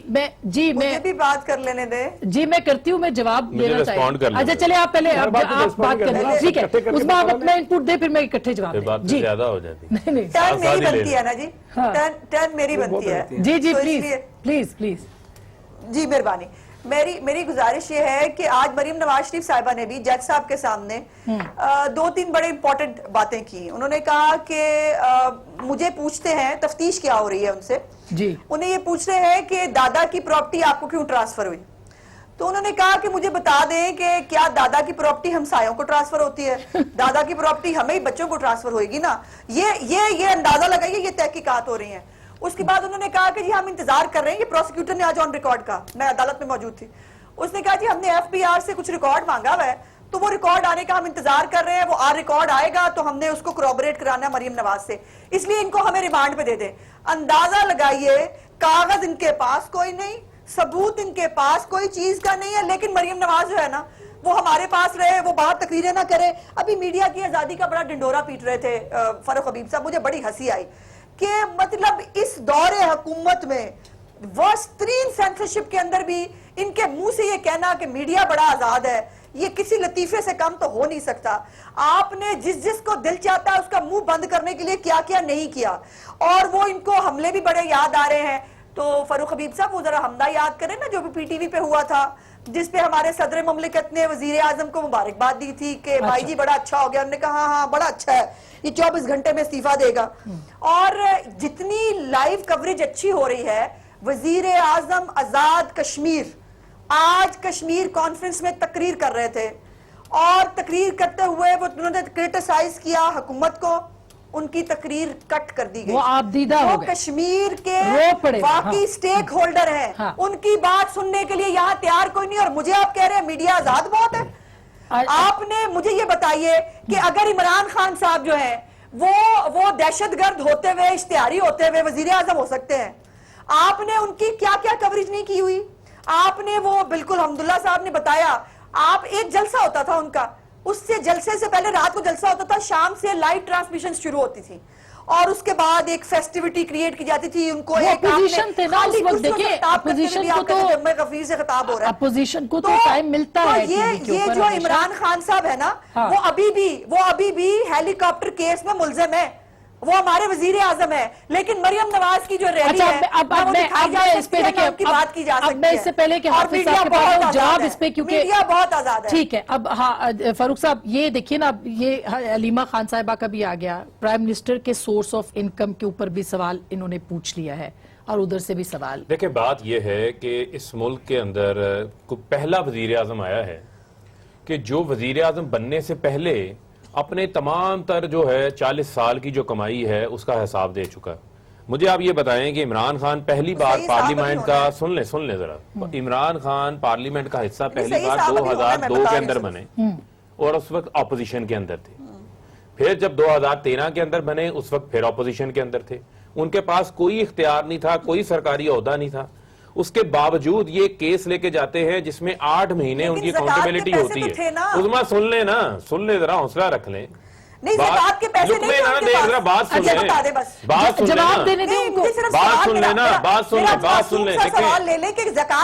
مجھے بھی بات کر لینے دے. جی میں کرتی ہوں, میں جواب مجھے دینا respond کر چاہیے. لینے اچھا چلے آپ پہلے آپ بات کر لیں, ٹھیک ہے, اس میں آپ اپنا انپٹ دیں, پھر میں اکٹھے جواب دیں. بات زیادہ ہو جاتی ہے. نہیں ٹرن میری بنتی ہے نا جی, ٹرن میری بنتی ہے. جی تو اس پلیز لیے پلیز پلیز جی مہربانی. میری گزارش یہ ہے کہ آج مریم نواز شریف صاحبہ نے بھی جج صاحب کے سامنے 2-3 بڑے امپورٹنٹ باتیں کی. انہوں نے کہا کہ مجھے پوچھتے ہیں, تفتیش کیا ہو رہی ہے ان سے, جی انہیں یہ پوچھ رہے ہیں کہ دادا کی پراپرٹی آپ کو کیوں ٹرانسفر ہوئی. تو انہوں نے کہا کہ مجھے بتا دیں کہ کیا دادا کی پراپرٹی ہمسایوں کو ٹرانسفر ہوتی ہے, دادا کی پراپرٹی ہمیں ہی بچوں کو ٹرانسفر ہوئے گی نا. یہ اندازہ لگائیے, یہ تحقیقات ہو رہی ہیں. اس کے بعد انہوں نے کہا کہ جی ہم انتظار کر رہے ہیں, کہ پروسیکیوٹر نے آج آن ریکارڈ کہا, میں عدالت میں موجود تھی, اس نے کہا جی ہم نے ایف بی آر سے کچھ ریکارڈ مانگا ہوا ہے, تو وہ ریکارڈ آنے کا ہم انتظار کر رہے ہیں, وہ ریکارڈ آئے گا تو ہم نے اس کو کروبریٹ کرانا ہے مریم نواز سے, اس لیے ان کو ہمیں ریمانڈ پہ دے دیں. اندازہ لگائیے, کاغذ ان کے پاس کوئی نہیں, ثبوت ان کے پاس کوئی چیز کا نہیں ہے, لیکن مریم نواز جو ہے نا وہ ہمارے پاس رہے, وہ باہر تقریریں نہ کرے. ابھی میڈیا کی آزادی کا بڑا ڈنڈورا پیٹ رہے تھے فاروق حبیب صاحب, مجھے بڑی ہنسی آئی کہ مطلب اس دور حکومت میں ورسٹ ترین سینسرشپ کے اندر بھی ان کے منہ سے یہ کہنا کہ میڈیا بڑا آزاد ہے, یہ کسی لطیفے سے کم تو ہو نہیں سکتا. آپ نے جس کو دل چاہتا ہے اس کا منہ بند کرنے کے لیے کیا کیا نہیں کیا, اور وہ ان کو حملے بھی بڑے یاد آ رہے ہیں. تو فاروق حبیب صاحب وہ ذرا حملہ یاد کریں نا جو بھی پی ٹی وی پہ ہوا تھا, جس پہ ہمارے صدر مملکت نے وزیر اعظم کو مبارکباد دی تھی کہ بھائی جی بڑا اچھا ہو گیا. انہوں نے کہا ہاں بڑا اچھا ہے, یہ 24 گھنٹے میں استعفیٰ دے گا. اور جتنی لائیو کوریج اچھی ہو رہی ہے, وزیر اعظم آزاد کشمیر آج کشمیر کانفرنس میں تقریر کر رہے تھے, اور تقریر کرتے ہوئے وہ انہوں نے کرٹیسائز کیا حکومت کو, ان کی تقریر کٹ کر دی گئی. وہ آپ دیدہ ہو گئے, کشمیر کے رو پڑے. واقعی سٹیک ہولڈر ہیں, ان کی بات سننے کے لیے یہاں تیار کوئی نہیں. اور مجھے آپ کہہ رہے ہیں میڈیا آزاد بہت ہے. آپ نے مجھے یہ بتائیے کہ اگر عمران خان صاحب جو ہیں وہ دہشت گرد ہوتے ہوئے, اشتہاری ہوتے ہوئے وزیر اعظم ہو سکتے ہیں, آپ نے ان کی کیا کیا کوریج نہیں کی ہوئی. آپ نے وہ بالکل حمداللہ صاحب نے بتایا, آپ ایک جلسہ ہوتا تھا ان کا, اس سے جلسے سے پہلے رات کو جلسہ ہوتا تھا, شام سے لائیو ٹرانسمیشن شروع ہوتی تھی, اور اس کے بعد ایک فیسٹیوٹی کریٹ کی جاتی تھی. ان کو ایک اپوزیشن تھے نا اس وقت, دیکھیں اپوزیشن کو تو غفیر سے خطاب ہو رہا ہے, اپوزیشن کو تو ٹائم ملتا ہے. یہ جو عمران خان صاحب ہے نا, وہ ابھی بھی ہیلی کاپٹر کیس میں ملزم ہے, وہ ہمارے وزیر اعظم ہے. لیکن مریم نواز کی جو ریلی ہے اب میں اس پہ دیکھیں, بات کی جا سکتی ہے. اب میں اس سے پہلے کہ حافظ صاحب کے پاس جواب اس پہ, کیونکہ میڈیا بہت آزاد ہے. ٹھیک ہے. اب فاروق صاحب یہ دیکھیے نا, اب یہ علیمہ خان صاحبہ کا بھی آ گیا, پرائم منسٹر کے سورس آف انکم کے اوپر بھی سوال انہوں نے پوچھ لیا ہے, اور ادھر سے بھی سوال. دیکھیں بات یہ ہے کہ اس ملک کے اندر پہلا وزیر اعظم آیا ہے کہ جو وزیر اعظم بننے سے پہلے اپنے تمام تر جو ہے 40 سال کی جو کمائی ہے اس کا حساب دے چکا. مجھے آپ یہ بتائیں کہ عمران خان پہلی بار پارلیمنٹ کا, سن لیں ذرا, عمران خان پارلیمنٹ کا حصہ پہلی بار 2002 کے اندر بنے, اور اس وقت اپوزیشن کے اندر تھے. پھر جب 2013 کے اندر بنے اس وقت پھر اپوزیشن کے اندر تھے. ان کے پاس کوئی اختیار نہیں تھا, کوئی سرکاری عہدہ نہیں تھا. اس کے باوجود یہ کیس لے کے جاتے ہیں جس میں 8 مہینے ان کی اکاؤنٹیبلٹی ہوتی ہے. عظما سن لیں ذرا, حوصلہ رکھ لیں. نہیں, زکاة کے پیسے نہیں ہیں ان کے پاس. بات سن لیں, جواب دینے دیں ان کو. بات سن لینا, بات سن لیں.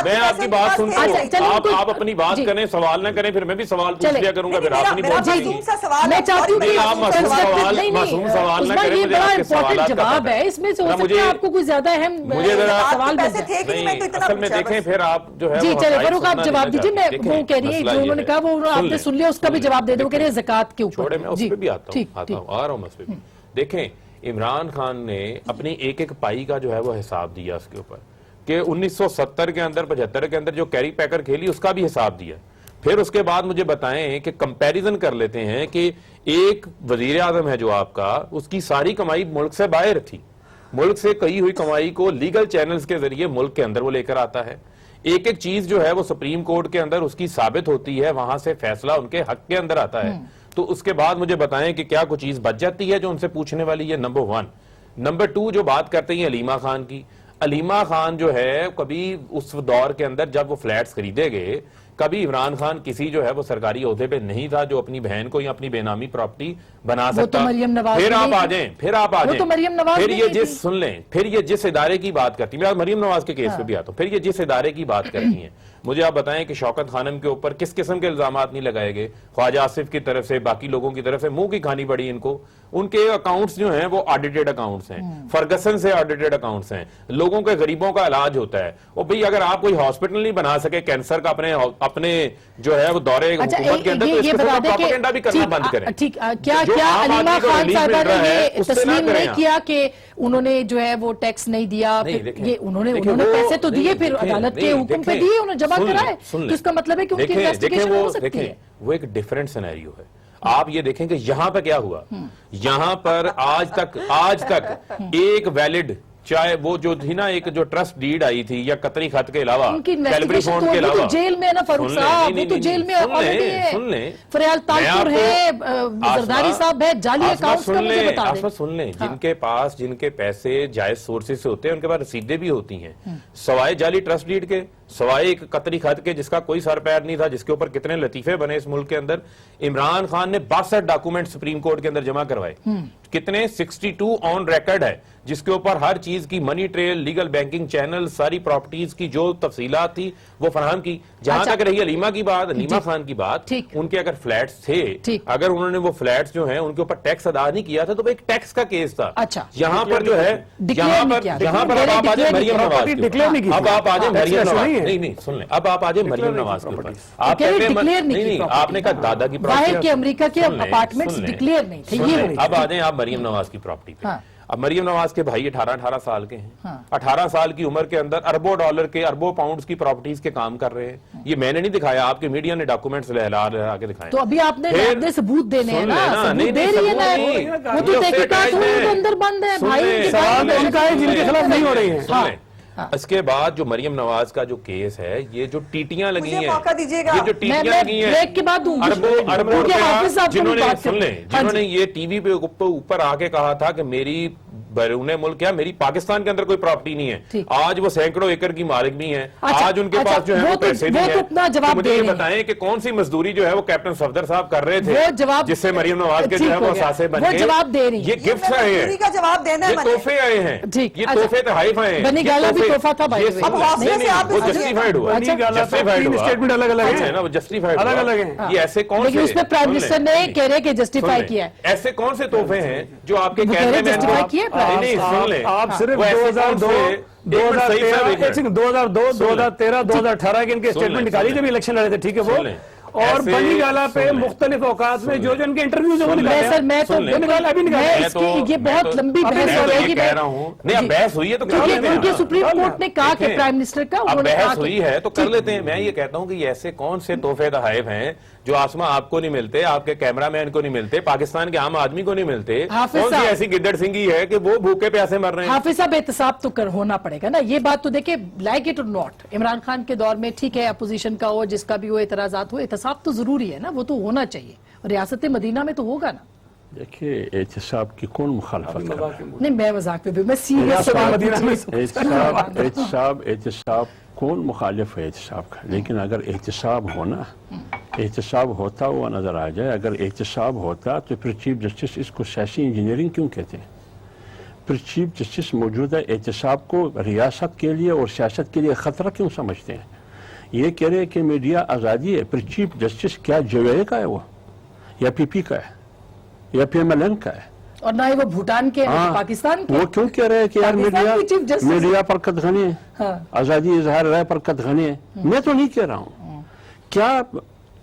میں آپ کی بات سنتا ہوں, آپ اپنی بات کریں, سوال نہ کریں, پھر میں بھی سوال پوچھ لیا کروں گا, پھر آپ نہیں بول سکیں گی. میں چاہتی ہوں کہ آپ معصوم سوال نہ کریں, یہ بڑا امپورٹنٹ جواب ہے, اس میں سے ہو سکتا ہے آپ کو کوئی زیادہ اہم سوال مل جائے. اصل میں دیکھیں پھر آپ جو ہے, جی چلے فاروق آپ جواب دیجیے. میں وہ کہہ رہی ہے جو انہوں نے کہا وہ آپ نے سن لیا, اس کا بھی جواب دے دیں. وہ کہہ رہے ہیں زکوٰۃ کے اوپر. چھوڑے میں اس پہ بھی آتا ہوں اس پہ بھی. دیکھیں عمران خان نے اپنی ایک پائی کا جو ہے وہ حساب دیا اس کے اوپر, کہ 1970 کے اندر 75 کے اندر جو کیری پیکر کھیلی اس کا بھی حساب دیا. پھر اس کے بعد مجھے بتائیں کہ کمپیریزن کر لیتے ہیں کہ ایک وزیر اعظم ہے جو آپ کا, اس کی ساری کمائی ملک سے باہر تھی, ملک سے کئی ہوئی کمائی کو لیگل چینلز کے ذریعے ملک کے اندر وہ لے کر آتا ہے. ایک چیز جو ہے وہ سپریم کورٹ کے اندر اس کی ثابت ہوتی ہے, وہاں سے فیصلہ ان کے حق کے اندر آتا ہے. تو اس کے بعد مجھے بتائیں کہ کیا کوئی چیز بچ جاتی ہے جو ان سے پوچھنے والی ہے. نمبر 1. نمبر 2 جو بات کرتے ہیں علیمہ خان کی, علیمہ خان جو ہے کبھی اس دور کے اندر جب وہ فلیٹس خریدے گئے, کبھی عمران خان کسی جو ہے وہ سرکاری عہدے پہ نہیں تھا جو اپنی بہن کو یا اپنی بے نامی پراپرٹی بنا سکتا. پھر آپ آ جائیں, پھر یہ جس ادارے کی بات کرتی, میں مریم نواز کے کیس پہ بھی آتا ہوں, پھر یہ جس ادارے کی بات کرتی ہیں, مجھے آپ بتائیں کہ شوکت خانم کے اوپر کس قسم کے الزامات نہیں لگائے گئے, خواجہ آصف کی طرف سے, باقی لوگوں کی طرف سے منہ کی کھانی پڑی ان کو. ان کے اکاؤنٹس جو ہیں وہ آڈیٹڈ اکاؤنٹس ہیں, فرگسن سے آڈیٹڈ اکاؤنٹس ہیں, لوگوں کے غریبوں کا علاج ہوتا ہے. اور بھئی اگر آپ کوئی ہاسپٹل نہیں بنا سکے کینسر کا اپنے جو ہے وہ دورے حکومت کے اندر, تو اس قسم کا پروپیگنڈا بھی کرنا بند کریں. کیا علیمہ خان صاحبہ نے یہ تسلیم نہیں کیا کہ انہوں نے جو ہے وہ ٹیکس نہیں دیا, یہ انہوں نے پیسے تو دیے, پھر عدالت کے حکم پہ دیے, انہوں نے جمع کرائے, تو اس کا مطلب ہے کہ ان کی انویسٹیگیشن ہو سکتی ہے. وہ ایک ڈیفرنٹ سینیریو ہے. آپ یہ دیکھیں کہ یہاں پہ کیا ہوا, یہاں پر آج تک ایک ویلڈ, چاہے وہ جو تھی نا ایک جو ٹرسٹ ڈیڈ آئی تھی یا قطری خط کے علاوہ, کیلبری فونڈ کے علاوہ, جیل میں نا فاروق صاحب, وہ تو جیل میں آلریڈی ہے. سن لیں, فریال تالپور ہے, زرداری صاحب ہے, جعلی اکاؤنٹس کا مجھے بتا دیں. سن لیں, جن کے پیسے جائز سورسز سے ہوتے ہیں ان کے پاس رسیدیں بھی ہوتی ہیں, سوائے جعلی ٹرسٹ ڈیڈ کے, سوائے ایک قطری خط کے جس کا کوئی سر پیر نہیں تھا, جس کے اوپر کتنے لطیفے بنے اس ملک کے اندر. عمران خان نے 62 ڈاکومنٹ سپریم کورٹ کے اندر جمع کروائے, کتنے 62 آن ریکارڈ ہے جس کے اوپر ہر چیز کی money trail, legal banking channel, ساری پراپرٹیز کی جو تفصیلات تھی وہ فراہم کی. جہاں تک رہی علیمہ کی بات, علیمہ خان کی بات, ان کے اگر فلیٹس تھے, اگر انہوں نے وہ فلیٹس جو ہیں ان کے اوپر ٹیکس ادا نہیں کیا تھا تو وہ ایک ٹیکس کا کیس تھا. یہاں پر جو ہے یہاں پر اب آپ آ جائیں مریم نواز کے, اب آپ آ جائیں مریم نواز, نہیں سن لیں, اب آپ آ جائیں مریم نواز کے اوپر. آپ نہیں, آپ نے کہا دادا کی پراپرٹی, امریکہ کے اپارٹمنٹس ڈکلیئر نہیں تھے. اب آ جائیں آپ مریم نواز کی پراپرٹی پہ. اب مریم نواز کے بھائی 18 سال کے ہیں, 18 سال کی عمر کے اندر اربوں ڈالر کے, اربوں پاؤنڈز کی پراپرٹیز کے کام کر رہے ہیں. یہ میں نے نہیں دکھایا, آپ کے میڈیا نے ڈاکومنٹس لہلا کے دکھائے. تو ابھی آپ نے ثبوت دینے ہیں نا, ثبوت دے رہی ہے نا, وہ تو تحقیقات ہوئی تو اندر بند ہے بھائی, ان کا ہے جن کے خلاف نہیں ہو رہی ہیں. اس کے بعد جو مریم نواز کا جو کیس ہے, یہ جو ٹیٹیاں لگی ہیں, یہ جو ٹیٹیاں لگی ہیں اربوں روپے, جنہوں نے یہ ٹی وی پہ اوپر آ کے کہا تھا کہ میری بیرون ملک کیا, میری پاکستان کے اندر کوئی پراپرٹی نہیں ہے, آج وہ سینکڑوں ایکڑ کی مالک بھی ہیں, آج ان کے پاس جو ہے وہ پیسے بھی ہیں. مجھے یہ بتائیں کہ کون سی مزدوری جو ہے وہ کیپٹن صفدر صاحب کر رہے تھے جس سے مریم نواز کے جو ہے وہ اثاثے بن گئے. یہ گفٹس آئے ہیں, یہ تحفے آئے ہیں, یہ تحفے تحائف آئے ہیں. تحفہ تھا بھائی, وہ جسٹیفائڈ ہوا, اسٹیٹمنٹ الگ الگ ہیں, وہ جسٹیفائڈ ہوا. یہ ایسے کون سے, اس میں پرائم منسٹر نے کہہ رہے کہ جسٹیفائی کیا ہے, ایسے کون سے تحفے ہیں جو آپ کے کہنے میں آپ صرف 2002, 2013, 2018 کے ان کے اسٹیٹمنٹ نکالی جب الیکشن لڑے تھے, ٹھیک ہے وہ, اور بنی گالا پہ مختلف اوقات میں جو ان کے انٹرویوز ہیں وہ یہ بہت لمبی بحث ہو رہی ہے. بحث ہوئی ہے تو کیونکہ سپریم کورٹ نے کہا کہ پرائم منسٹر کا بحث ہوئی ہے تو کر لیتے ہیں. میں یہ کہتا ہوں کہ یہ ایسے کون سے تحفے تحائف ہیں جو آسما آپ کو نہیں ملتے, آپ کے کیمرہ مین کو نہیں ملتے, پاکستان کے عام آدمی کو نہیں ملتے. کون سی ایسی گدڑ سنگھی ہے کہ وہ بھوکے پیاسے مر رہے ہیں. حافظ صاحب احتساب تو ہونا پڑے گا نا, یہ بات تو دیکھیں, لائک اٹ اور ناٹ, عمران خان کے دور میں ٹھیک ہے اپوزیشن کا ہو, جس کا بھی وہ اعتراضات ہو, احتساب تو ضروری ہے نا, وہ تو ہونا چاہیے, اور ریاست مدینہ میں تو ہوگا نا. دیکھیے احتساب کی کون مخالفت کر رہا ہے؟ نہیں میں مذاق پہ بھی, میں سیریس احتساب کون مخالف ہے احتساب کا؟ لیکن اگر احتساب ہونا, احتساب ہوتا ہوا نظر آ جائے, اگر احتساب ہوتا تو پھر چیف جسٹس اس کو سیاسی انجینئرنگ کیوں کہتے ہیں؟ پھر چیف جسٹس موجودہ احتساب کو ریاست کے لیے اور سیاست کے لیے خطرہ کیوں سمجھتے ہیں؟ یہ کہہ رہے کہ میڈیا آزادی ہے, پھر چیف جسٹس کیا جے کا ہے وہ, یا پی پی کا ہے, یا پی ایم ایل این کا ہے, اور نہ ہی وہ بھوٹان کے, پاکستان کے. وہ کیوں کہہ رہے ہیں کہ یار میڈیا پر قدغنی ہے, آزادی اظہار رائے پر قدغنی ہے؟ میں تو نہیں کہہ رہا ہوں. کیا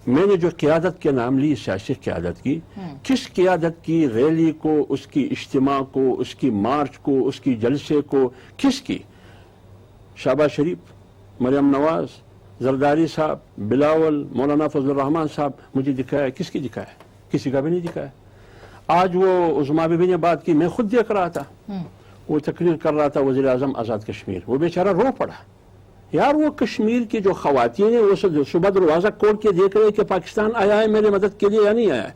میں نے جو قیادت کے نام لی, سیاسی قیادت کی, کس قیادت کی ریلی کو, اس کی اجتماع کو, اس کی مارچ کو, اس کی جلسے کو, کس کی؟ شہباز شریف, مریم نواز, زرداری صاحب, بلاول, مولانا فضل الرحمان صاحب, مجھے دکھایا, کس کی دکھایا؟ کسی کا بھی نہیں دکھایا. آج وہ عظما بی بی نے بات کی, میں خود دیکھ رہا تھا, وہ تقریر کر رہا تھا وزیر اعظم آزاد کشمیر, وہ بیچارہ رو پڑا. یار وہ کشمیر کی جو خواتین ہیں وہ صبح دروازہ کھول کے دیکھ رہے کہ پاکستان آیا ہے میرے مدد کے لیے یا نہیں آیا ہے.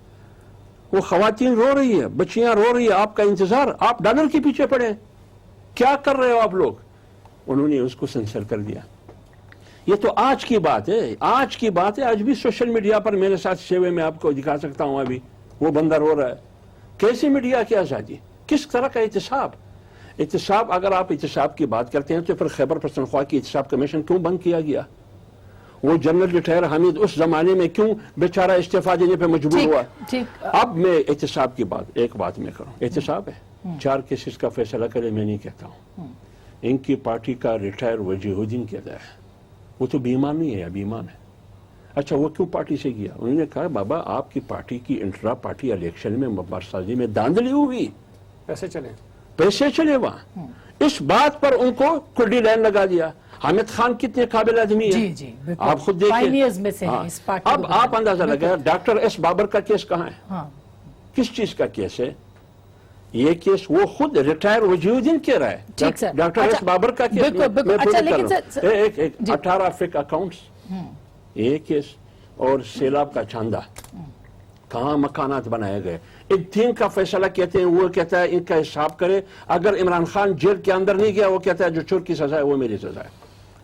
وہ خواتین رو رہی ہے, بچیاں رو رہی ہے, آپ کا انتظار, آپ ڈالر کے پیچھے پڑے, کیا کر رہے ہو آپ لوگ؟ انہوں نے اس کو سینسر کر دیا. یہ تو آج کی بات ہے, آج کی بات ہے. آج بھی سوشل میڈیا پر میرے ساتھ شیوے میں آپ کو دکھا سکتا ہوں, ابھی وہ بندہ رو رہا ہے. کیسی میڈیا کی آزادی, کس طرح کا احتساب؟ احتساب, اگر آپ احتساب کی بات کرتے ہیں تو پھر خیبر پختونخوا کی احتساب کمیشن کیوں بند کیا گیا؟ وہ جنرل ریٹائر حمید اس زمانے میں کیوں بیچارہ استعفیٰ دینے پہ مجبور ہوا؟ اب میں احتساب کی بات, ایک بات میں کروں, احتساب ہے 4 کیسز کا فیصلہ کرے, میں نہیں کہتا ہوں. ان کی پارٹی کا ریٹائر وجیہ الدین کہتا ہے, وہ تو بیمان نہیں ہے, یا بیمان ہے. اچھا وہ کیوں پارٹی سے گیا؟ انہوں نے کہا بابا آپ کی پارٹی کی انٹرا پارٹی الیکشن میں مبارسازی میں داندلی ہوئی, پیسے چلے وہاں. اس بات پر ان کو کلڈی لائن لگا دیا. حامد خان کتنے قابل آدمی ہے, آپ خود دیکھیں. اب آپ اندازہ لگا ڈاکٹر ایس بابر کا کیس کہاں ہے, کس چیز کا کیس ہے یہ کیس؟ وہ خود ریٹائر وجیہ الدین کہہ رہا ہے. ڈاکٹر ایس بابر کا کیس 18 فک اکاؤنٹس, یہ کیس, اور سیلاب کا چاندہ, کہاں مکانات بنائے گئے. ایک دن کا فیصلہ کہتے ہیں, وہ کہتا ہے ان کا حساب کرے. اگر عمران خان جیل کے اندر نہیں گیا, وہ کہتا ہے جو چور کی سزا ہے وہ میری سزا ہے.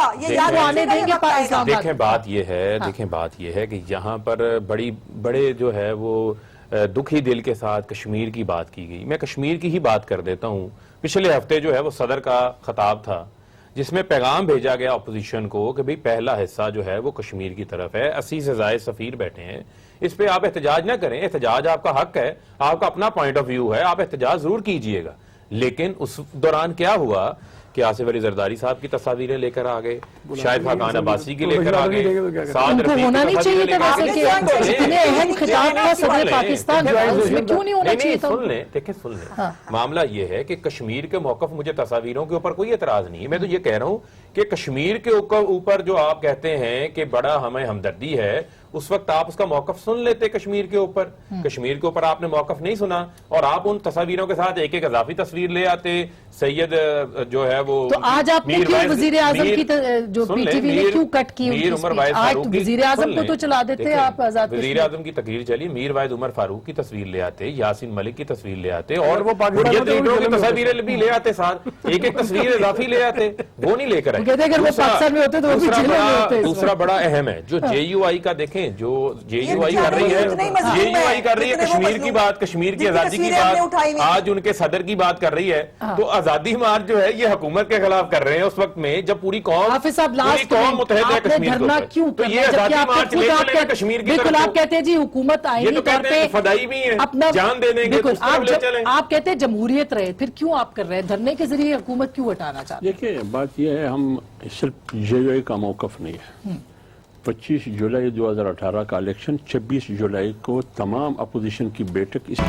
مکہ یہ یاد وہ آنے رکھیے گا، دیں گے یہ مکہ ہے۔ اسلام دیکھیں بات یہ ہے کہ یہاں پر بڑے جو ہے وہ دکھی دل کے ساتھ کشمیر کی بات کی گئی. میں کشمیر کی ہی بات کر دیتا ہوں. پچھلے ہفتے جو ہے وہ صدر کا خطاب تھا جس میں پیغام بھیجا گیا اپوزیشن کو کہ بھئی پہلا حصہ جو ہے وہ کشمیر کی طرف ہے. 80 سے زائد سفیر بیٹھے ہیں, اس پہ آپ احتجاج نہ کریں. احتجاج آپ کا حق ہے, آپ کا اپنا پوائنٹ آف ویو ہے, آپ احتجاج ضرور کیجئے گا. لیکن اس دوران کیا ہوا کہ آصف علی زرداری صاحب کی تصاویریں لے کر آگئے, شاہد خاقان عباسی کی لے کر آگئے, سعد ان کو رفیق ہونا کی نہیں چاہیے تصاویریں تھا لے کر ویسے آگئے. کہ اتنے اہم خطاب کا صدر پاکستان جو ہے اس میں کیوں نہیں ہونا چاہیے تھا؟ سن لیں معاملہ یہ ہے کہ کشمیر کے موقف, مجھے تصاویروں کے اوپر کوئی اعتراض نہیں ہے. میں تو یہ کہہ رہا ہوں کہ کشمیر کے اوپر جو آپ کہتے ہیں کہ بڑا ہمیں ہمدردی ہے, اس وقت آپ اس کا موقف سن لیتے. کشمیر کے اوپر آپ نے موقف نہیں سنا اور آپ ان تصاویروں کے ساتھ ایک ایک اضافی تصویر لے آتے. سید جو ہے وہ تو آج آپ نے کیوں وزیر اعظم کی جو پی ٹی وی نے کیوں کٹ کی میر عمر واحد آج فاروق کی, وزیر اعظم کو تو چلا دیتے آپ آزاد وزیر اعظم کی تقریر چلی, میر واحد عمر فاروق کی تصویر لے آتے, یاسین ملک کی تصویر لے آتے اور وہ پاکستان حریت لیڈروں کی تصاویریں بھی لے آتے ساتھ, ایک ایک تصویر اضافی لے آتے. وہ نہیں لے کر آئے. کہتے ہیں اگر وہ پاکستان میں ہوتے تو وہ بھی جیلوں میں ہوتے. دوسرا بڑا اہم ہے جو جے یو آئی کا, دیکھیں جو جے یو آئی کر رہی ہے کشمیر کی بات, کشمیر کی آزادی کی بات, آج ان کے صدر کی بات کر رہی ہے. تو آزادی مارچ جو ہے یہ حکومت کے خلاف کر رہے ہیں اس وقت میں جب پوری قوم متحد ہے کشمیر کے اوپر. تو یہ آزادی مارچ لے چلیں کشمیر کی بالکل طرف. آپ کہتے ہیں جی حکومت یہ آئینی تو طور کہتے ہیں پہ فدائی بھی ہیں, اپنا جان دے دیں گے, بالکل. اس طرف لے چلیں. آپ کہتے ہیں جمہوریت رہے, پھر کیوں آپ کر رہے ہیں دھرنے کے ذریعے حکومت کیوں ہٹانا چاہتے ہیں؟ دیکھیں بات یہ ہے, ہم صرف جے یو آئی کا موقف نہیں ہے. 25 جولائی 2018 کا الیکشن, 26 جولائی کو تمام اپوزیشن کی بیٹھک اس